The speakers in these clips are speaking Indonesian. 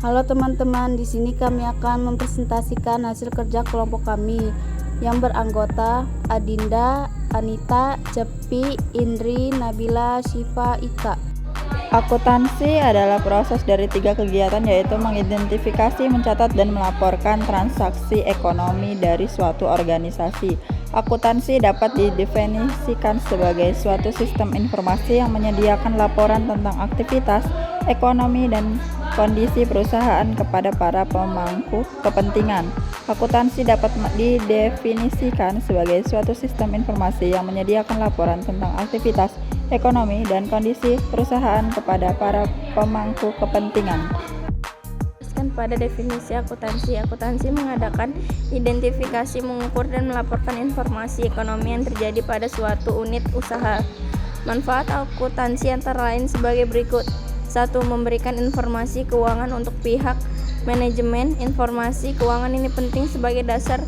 Halo teman-teman, di sini kami akan mempresentasikan hasil kerja kelompok kami yang beranggota Adinda, Anita, Cepi, Indri, Nabila, Syifa, Ika. Akuntansi adalah proses dari 3 kegiatan, yaitu mengidentifikasi, mencatat, dan melaporkan transaksi ekonomi dari suatu organisasi. Akuntansi dapat didefinisikan sebagai suatu sistem informasi yang menyediakan laporan tentang aktivitas ekonomi dan kondisi perusahaan kepada para pemangku kepentingan. Akuntansi dapat didefinisikan sebagai suatu sistem informasi yang menyediakan laporan tentang aktivitas ekonomi dan kondisi perusahaan kepada para pemangku kepentingan. Pada definisi akuntansi, akuntansi mengadakan identifikasi, mengukur, dan melaporkan informasi ekonomi yang terjadi pada suatu unit usaha. Manfaat akuntansi antara lain sebagai berikut. 1. Memberikan informasi keuangan untuk pihak manajemen. Informasi keuangan ini penting sebagai dasar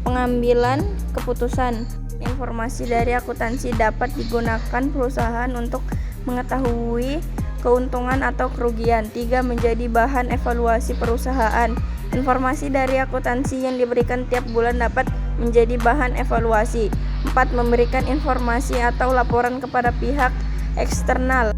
pengambilan keputusan. Informasi dari akuntansi dapat digunakan perusahaan untuk mengetahui keuntungan atau kerugian. 3. Menjadi bahan evaluasi perusahaan. Informasi dari akuntansi yang diberikan tiap bulan dapat menjadi bahan evaluasi. 4. Memberikan informasi atau laporan kepada pihak eksternal.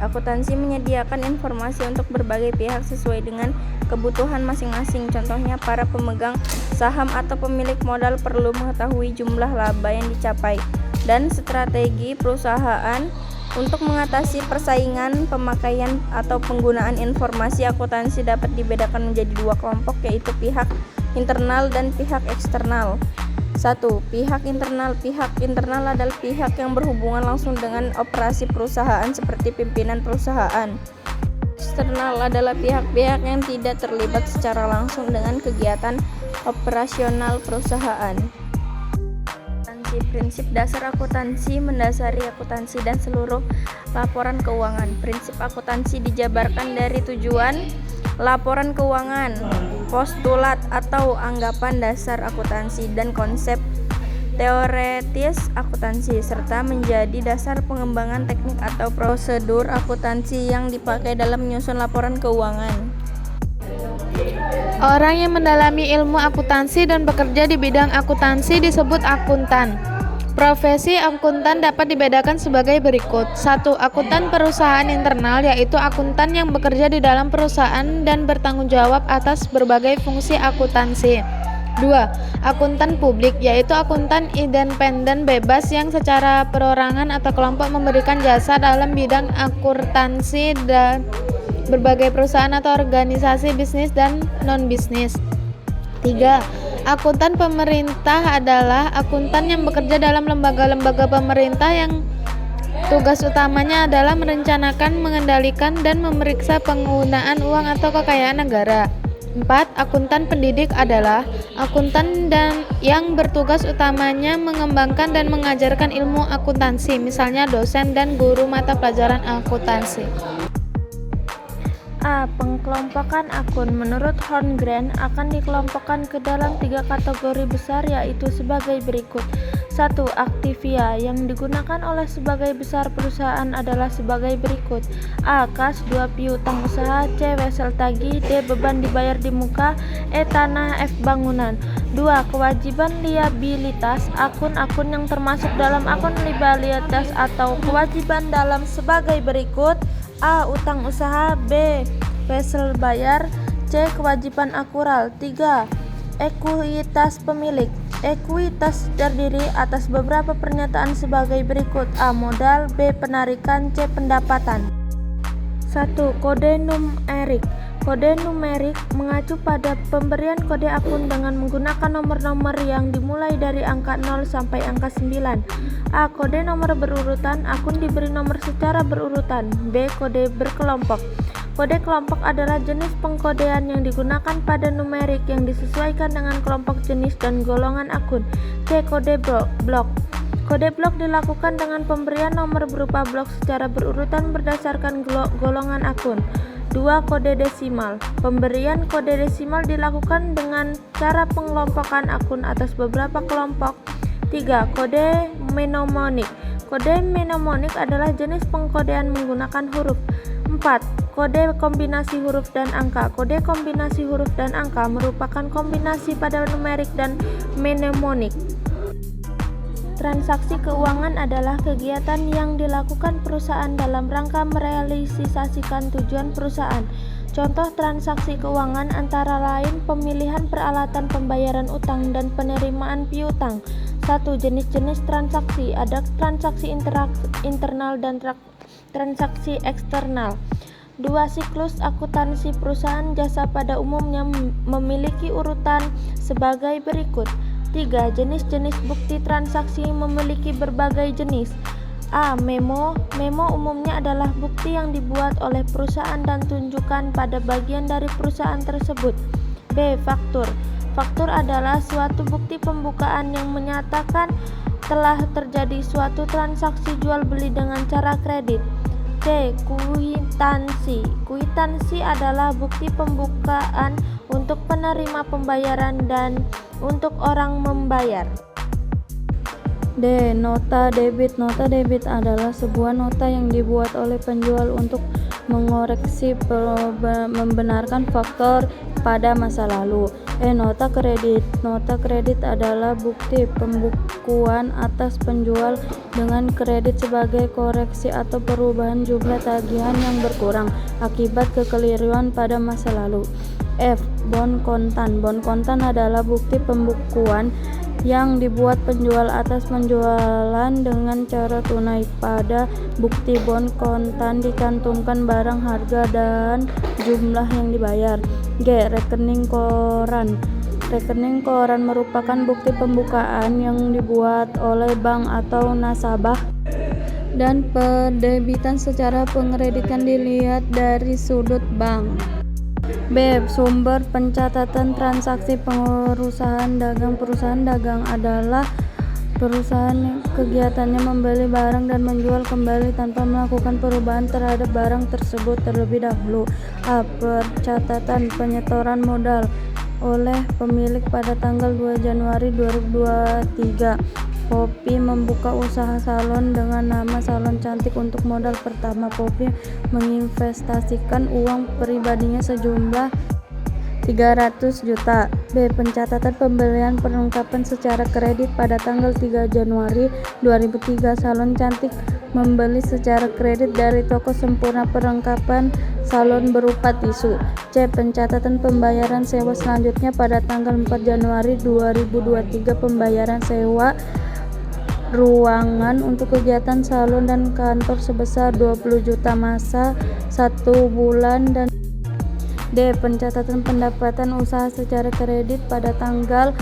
Akuntansi menyediakan informasi untuk berbagai pihak sesuai dengan kebutuhan masing-masing. Contohnya, para pemegang saham atau pemilik modal perlu mengetahui jumlah laba yang dicapai dan strategi perusahaan untuk mengatasi persaingan. Pemakaian atau penggunaan informasi akuntansi dapat dibedakan menjadi 2 kelompok, yaitu pihak internal dan pihak eksternal. 1. Pihak internal. Pihak internal adalah pihak yang berhubungan langsung dengan operasi perusahaan seperti pimpinan perusahaan. Eksternal adalah pihak-pihak yang tidak terlibat secara langsung dengan kegiatan operasional perusahaan. Prinsip dasar akuntansi mendasari akuntansi dan seluruh laporan keuangan. Prinsip akuntansi dijabarkan dari tujuan laporan keuangan, postulat atau anggapan dasar akuntansi, dan konsep teoretis akuntansi, serta menjadi dasar pengembangan teknik atau prosedur akuntansi yang dipakai dalam menyusun laporan keuangan. Orang yang mendalami ilmu akuntansi dan bekerja di bidang akuntansi disebut akuntan. Profesi akuntan dapat dibedakan sebagai berikut. 1. Akuntan perusahaan internal, yaitu akuntan yang bekerja di dalam perusahaan dan bertanggung jawab atas berbagai fungsi akuntansi. 2. Akuntan publik, yaitu akuntan independen bebas yang secara perorangan atau kelompok memberikan jasa dalam bidang akuntansi dan berbagai perusahaan atau organisasi bisnis dan non-bisnis. 3. Akuntan pemerintah adalah akuntan yang bekerja dalam lembaga-lembaga pemerintah yang tugas utamanya adalah merencanakan, mengendalikan, dan memeriksa penggunaan uang atau kekayaan negara. 4. Akuntan pendidik adalah akuntan yang bertugas utamanya mengembangkan dan mengajarkan ilmu akuntansi, misalnya dosen dan guru mata pelajaran akuntansi. A. Pengkelompokan akun. Menurut Horngren akan dikelompokkan ke dalam 3 kategori besar, yaitu sebagai berikut. 1. Aktivia. Yang digunakan oleh sebagai besar perusahaan adalah sebagai berikut. A. Kas. 2. Piutang usaha. C. Wesel tagih. D. Beban dibayar di muka. E. Tanah. F. Bangunan. 2. Kewajiban liabilitas. Akun-akun yang termasuk dalam akun liabilitas atau kewajiban dalam sebagai berikut. A. Utang usaha. B. Wesel bayar. C. Kewajiban akural. 3. Ekuitas pemilik. Ekuitas terdiri atas beberapa pernyataan sebagai berikut. A. Modal. B. Penarikan. C. Pendapatan. 1. Kode numerik. Kode numerik mengacu pada pemberian kode akun dengan menggunakan nomor-nomor yang dimulai dari angka 0 sampai angka 9. A. Kode nomor berurutan. Akun diberi nomor secara berurutan. B. Kode berkelompok. Kode kelompok adalah jenis pengkodean yang digunakan pada numerik yang disesuaikan dengan kelompok jenis dan golongan akun. C. Kode blok. Kode blok dilakukan dengan pemberian nomor berupa blok secara berurutan berdasarkan golongan akun. 2. Kode desimal. Pemberian kode desimal dilakukan dengan cara pengelompokan akun atas beberapa kelompok. 3. Kode mnemonik. Kode mnemonik adalah jenis pengkodean menggunakan huruf. 4. Kode kombinasi huruf dan angka. Kode kombinasi huruf dan angka merupakan kombinasi pada numerik dan mnemonik. Transaksi keuangan adalah kegiatan yang dilakukan perusahaan dalam rangka merealisasikan tujuan perusahaan. Contoh transaksi keuangan antara lain pemilihan peralatan pembayaran utang dan penerimaan piutang. 1. Jenis-jenis transaksi. Ada transaksi internal dan transaksi eksternal. 2. Siklus akuntansi perusahaan jasa pada umumnya memiliki urutan sebagai berikut. 3. Jenis-jenis bukti transaksi memiliki berbagai jenis. A. Memo. Memo umumnya adalah bukti yang dibuat oleh perusahaan dan tunjukkan pada bagian dari perusahaan tersebut. B. Faktur. Faktur adalah suatu bukti pembukaan yang menyatakan telah terjadi suatu transaksi jual beli dengan cara kredit. C. Kwitansi. Kwitansi adalah bukti pembukaan untuk penerima pembayaran dan untuk orang membayar. D. Nota debit. Nota debit adalah sebuah nota yang dibuat oleh penjual untuk mengoreksi membenarkan faktor pada masa lalu. Nota kredit. Nota kredit adalah bukti pembukuan atas penjual dengan kredit sebagai koreksi atau perubahan jumlah tagihan yang berkurang akibat kekeliruan pada masa lalu. F. Bon kontan. Bon kontan adalah bukti pembukuan yang dibuat penjual atas penjualan dengan cara tunai. Pada bukti bon kontan dicantumkan barang, harga, dan jumlah yang dibayar. G. Rekening koran. Rekening koran merupakan bukti pembukaan yang dibuat oleh bank atau nasabah dan pendebitan secara pengkreditan dilihat dari sudut bank. B. Sumber pencatatan transaksi perusahaan dagang. Perusahaan dagang adalah perusahaan yang kegiatannya membeli barang dan menjual kembali tanpa melakukan perubahan terhadap barang tersebut terlebih dahulu. A. Pencatatan penyetoran modal oleh pemilik pada tanggal 2 Januari 2023. Poppy membuka usaha salon dengan nama Salon Cantik untuk modal pertama. Poppy menginvestasikan uang pribadinya sejumlah 300 juta. B. Pencatatan pembelian perlengkapan secara kredit pada tanggal 3 Januari 2003. Salon Cantik membeli secara kredit dari toko Sempurna perlengkapan salon berupa tisu. C. Pencatatan pembayaran sewa selanjutnya pada tanggal 4 Januari 2023. Pembayaran sewa ruangan untuk kegiatan salon dan kantor sebesar 20 juta masa 1 bulan. Dan D. Pencatatan pendapatan usaha secara kredit pada tanggal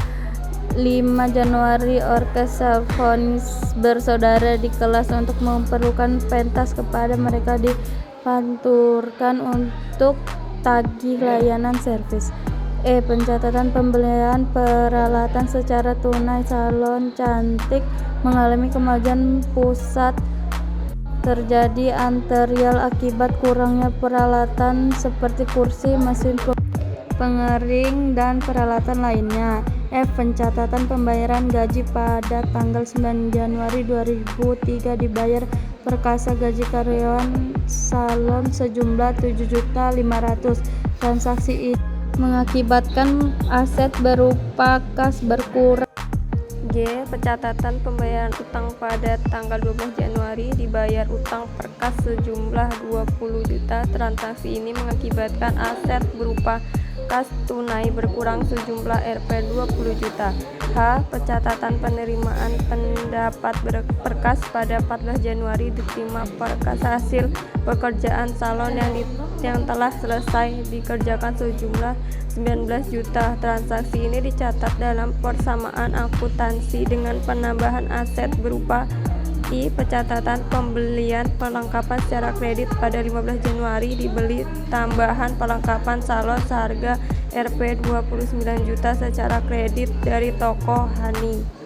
5 Januari. Orkes Simfonis bersaudara di kelas untuk memerlukan pentas kepada mereka dipanturkan untuk tagih layanan servis. E. Pencatatan pembelian peralatan secara tunai. Salon Cantik mengalami kemajuan pusat terjadi antrian akibat kurangnya peralatan seperti kursi, mesin pengering, dan peralatan lainnya. F. Pencatatan pembayaran gaji pada tanggal 9 Januari 2003 dibayar perkasa gaji karyawan salon sejumlah 7.500.000. Transaksi ini mengakibatkan aset berupa kas berkurang. G. Pencatatan pembayaran utang pada tanggal 12 Januari dibayar utang perkas sejumlah 20 juta. Transaksi ini mengakibatkan aset berupa kas tunai berkurang sejumlah Rp 20 juta. H. Pencatatan penerimaan pendapat perkas pada 14 Januari diterima perkas hasil pekerjaan salon yang telah selesai dikerjakan sejumlah 19 juta. Transaksi ini dicatat dalam persamaan akuntansi dengan penambahan aset berupa I. Pencatatan pembelian perlengkapan secara kredit pada 15 Januari dibeli tambahan perlengkapan salon seharga Rp 29 juta secara kredit dari toko Hani.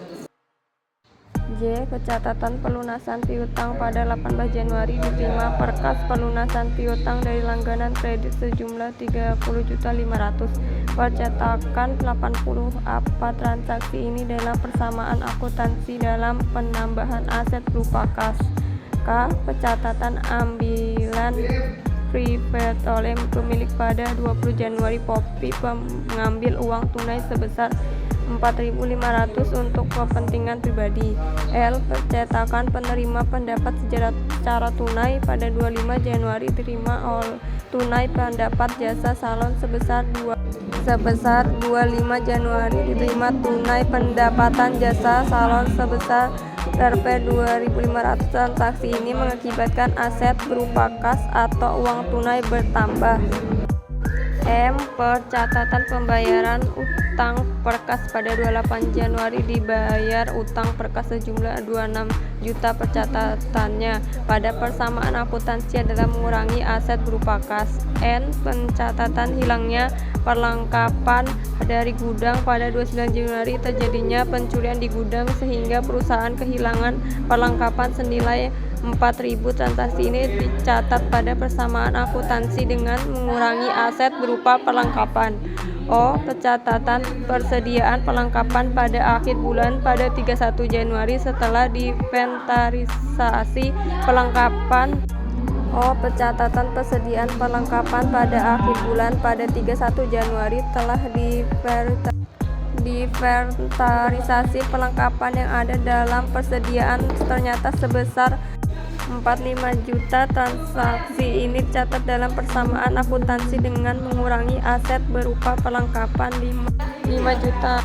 J. Pencatatan pelunasan piutang pada 18 Januari diterima perkas pelunasan piutang dari langganan kredit sejumlah 30.500.000. Percetakan 80 apa transaksi ini dalam persamaan akuntansi dalam penambahan aset berupa kas. K. Pencatatan ambilan prepaid oleh pemilik pada 20 Januari. Poppy mengambil uang tunai sebesar 4.500 untuk kepentingan pribadi. L. Percetakan penerima pendapat secara tunai pada 25 Januari terima tunai pendapat jasa salon sebesar 25 Januari diterima tunai pendapatan jasa salon sebesar Rp 2.500. Transaksi ini mengakibatkan aset berupa kas atau uang tunai bertambah. M. Percatatan pembayaran utang perkas pada 28 Januari dibayar utang perkas sejumlah 26 juta. Percatatannya pada persamaan akuntansi adalah mengurangi aset berupa kas. N. Pencatatan hilangnya perlengkapan dari gudang pada 29 Januari. Terjadinya pencurian di gudang sehingga perusahaan kehilangan perlengkapan senilai 4.000. Transaksi ini dicatat pada persamaan akuntansi dengan mengurangi aset berupa perlengkapan. O. Pencatatan persediaan perlengkapan pada akhir bulan pada 31 Januari setelah diinventarisasi perlengkapan. O. Pencatatan persediaan perlengkapan pada akhir bulan pada 31 Januari telah diinventarisasi perlengkapan yang ada dalam persediaan ternyata sebesar 45 juta. Transaksi ini dicatat dalam persamaan akuntansi dengan mengurangi aset berupa perlengkapan 5 juta.